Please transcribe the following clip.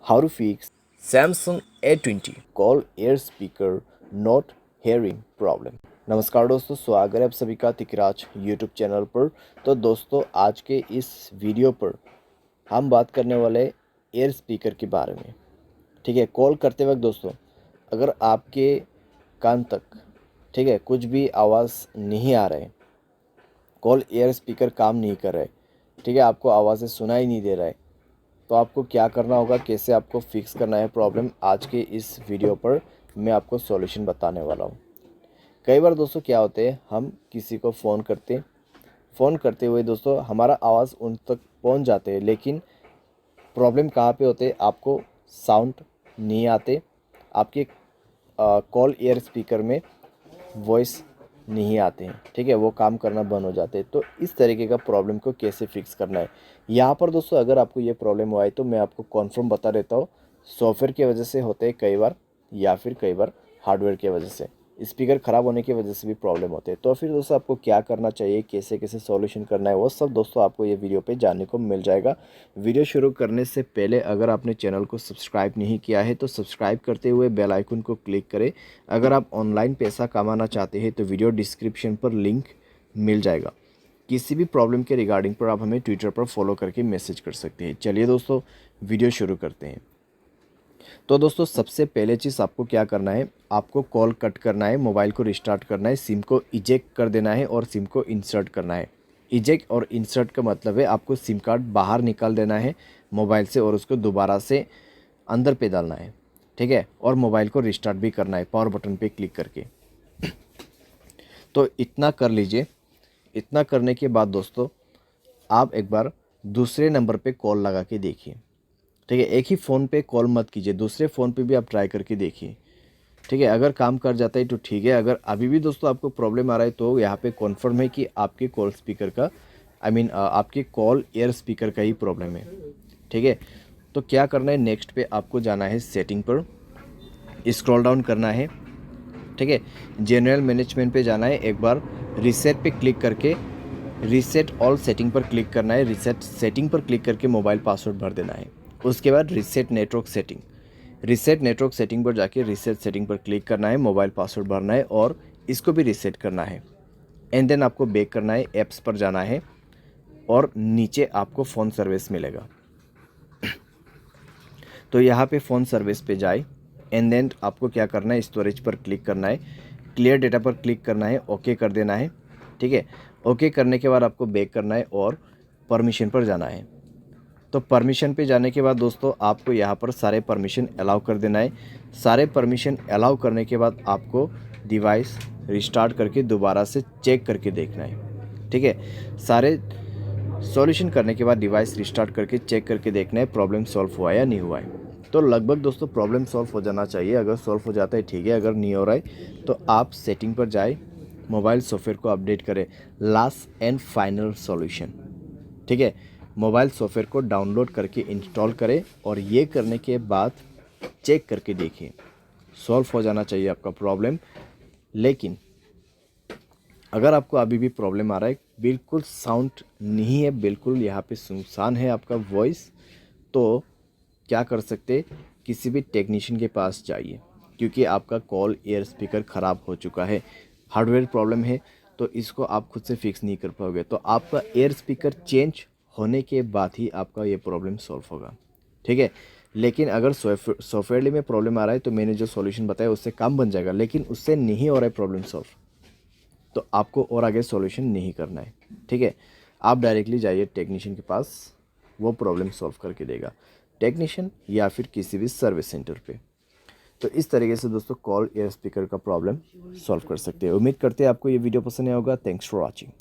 How to fix Samsung A20 call air speaker not hearing problem। नमस्कार दोस्तों, स्वागत है आप सभी का तिकराज यूट्यूब चैनल पर। तो दोस्तों, आज के इस वीडियो पर हम बात करने वाले एयर स्पीकर के बारे में। ठीक है, कॉल करते वक्त दोस्तों, अगर आपके कान तक ठीक है कुछ भी आवाज़ नहीं आ रहा है, कॉल एयर स्पीकर काम नहीं कर रहा है, ठीक है, आपको आवाज़ें सुनाई नहीं दे रहा है, तो आपको क्या करना होगा, कैसे आपको फिक्स करना है प्रॉब्लम, आज के इस वीडियो पर मैं आपको सॉल्यूशन बताने वाला हूँ। कई बार दोस्तों क्या होते हैं, हम किसी को फ़ोन करते हुए दोस्तों हमारा आवाज़ उन तक पहुँच जाते हैं, लेकिन प्रॉब्लम कहाँ पे होते हैं, आपको साउंड नहीं आते, आपके कॉल एयर स्पीकर में वॉइस नहीं आते हैं, ठीक है, वो काम करना बंद हो जाते हैं। तो इस तरीके का प्रॉब्लम को कैसे फिक्स करना है, यहाँ पर दोस्तों अगर आपको ये प्रॉब्लम हुआ है तो मैं आपको कॉन्फर्म बता देता हूँ। सॉफ्टवेयर की वजह से होते हैं कई बार, या फिर कई बार हार्डवेयर की वजह से, स्पीकर ख़राब होने की वजह से भी प्रॉब्लम होते हैं। तो फिर दोस्तों आपको क्या करना चाहिए, कैसे कैसे सॉल्यूशन करना है, वो सब दोस्तों आपको ये वीडियो पे जानने को मिल जाएगा। वीडियो शुरू करने से पहले अगर आपने चैनल को सब्सक्राइब नहीं किया है तो सब्सक्राइब करते हुए बेल आइकन को क्लिक करें। अगर आप ऑनलाइन पैसा कमाना चाहते हैं तो वीडियो डिस्क्रिप्शन पर लिंक मिल जाएगा। किसी भी प्रॉब्लम के रिगार्डिंग पर आप हमें ट्विटर पर फॉलो करके मैसेज कर सकते हैं। चलिए दोस्तों, वीडियो शुरू करते हैं। तो दोस्तों सबसे पहले चीज़ आपको क्या करना है, आपको कॉल कट करना है, मोबाइल को रिस्टार्ट करना है, सिम को इजेक्ट कर देना है और सिम को इंसर्ट करना है। इजेक्ट और इंसर्ट का मतलब है आपको सिम कार्ड बाहर निकाल देना है मोबाइल से और उसको दोबारा से अंदर पे डालना है, ठीक है, और मोबाइल को रिस्टार्ट भी करना है पावर बटन पे क्लिक करके। तो इतना कर लीजिए। इतना करने के बाद दोस्तों आप एक बार दूसरे नंबर पे कॉल लगा के देखिए, ठीक है, एक ही फ़ोन पे कॉल मत कीजिए, दूसरे फ़ोन पे भी आप ट्राई करके देखिए, ठीक है। अगर काम कर जाता है तो ठीक है, अगर अभी भी दोस्तों आपको प्रॉब्लम आ रहा है तो यहाँ पे कॉन्फर्म है कि आपके कॉल स्पीकर का आपके कॉल एयर स्पीकर का ही प्रॉब्लम है, ठीक है। तो क्या करना है, नेक्स्ट पे आपको जाना है सेटिंग पर, स्क्रॉल डाउन करना है, ठीक है, जनरल मैनेजमेंट पे जाना है, एक बार रीसेट पे क्लिक करके रीसेट ऑल सेटिंग पर क्लिक करना है, रीसेट सेटिंग पर क्लिक करके मोबाइल पासवर्ड भर देना है। उसके बाद रीसेट नेटवर्क सेटिंग पर जाके रीसेट सेटिंग पर क्लिक करना है, मोबाइल पासवर्ड भरना है और इसको भी रीसेट करना है। एंड देन आपको बैक करना है, ऐप्स पर जाना है और नीचे आपको फ़ोन सर्विस मिलेगा। तो यहाँ पे फ़ोन सर्विस पे जाए, एंड देन आपको क्या करना है, स्टोरेज पर क्लिक करना है, क्लियर डेटा पर क्लिक करना है, ओके कर देना है, ठीक है। ओके करने के बाद आपको बैक करना है और परमिशन पर जाना है। तो परमिशन पे जाने के बाद दोस्तों आपको यहाँ पर सारे परमिशन अलाउ कर देना है। सारे परमिशन अलाउ करने के बाद आपको डिवाइस रिस्टार्ट करके दोबारा से चेक करके देखना है, ठीक है। सारे सॉल्यूशन करने के बाद डिवाइस रिस्टार्ट करके चेक करके देखना है प्रॉब्लम सॉल्व हुआ या नहीं हुआ है। तो लगभग दोस्तों प्रॉब्लम सॉल्व हो जाना चाहिए। अगर सॉल्व हो जाता है ठीक है, अगर नहीं हो रहा है तो आप सेटिंग पर जाए, मोबाइल सॉफ्टवेयर को अपडेट करें, लास्ट एंड फाइनल सॉल्यूशन, ठीक है। मोबाइल सॉफ्टवेयर को डाउनलोड करके इंस्टॉल करें और ये करने के बाद चेक करके देखिए, सॉल्व हो जाना चाहिए आपका प्रॉब्लम। लेकिन अगर आपको अभी भी प्रॉब्लम आ रहा है, बिल्कुल साउंड नहीं है, बिल्कुल यहाँ पे सुनसान है आपका वॉइस, तो क्या कर सकते, किसी भी टेक्नीशियन के पास जाइए, क्योंकि आपका कॉल एयर स्पीकर ख़राब हो चुका है, हार्डवेयर प्रॉब्लम है, तो इसको आप खुद से फिक्स नहीं कर पाओगे। तो आपका एयर स्पीकर चेंज होने के बाद ही आपका ये प्रॉब्लम सॉल्व होगा, ठीक है। लेकिन अगर सॉफ्टवेयर में प्रॉब्लम आ रहा है तो मैंने जो सॉल्यूशन बताया उससे काम बन जाएगा, लेकिन उससे नहीं हो रहा है प्रॉब्लम सॉल्व, तो आपको और आगे सॉल्यूशन नहीं करना है, ठीक है। आप डायरेक्टली जाइए टेक्नीशियन के पास, वो प्रॉब्लम सॉल्व करके देगा, टेक्नीशियन या फिर किसी भी सर्विस सेंटर पे। तो इस तरीके से दोस्तों कॉल एयर स्पीकर का प्रॉब्लम सॉल्व कर सकते हैं। उम्मीद करते हैं आपको ये वीडियो पसंद आया होगा। Thanks for watching.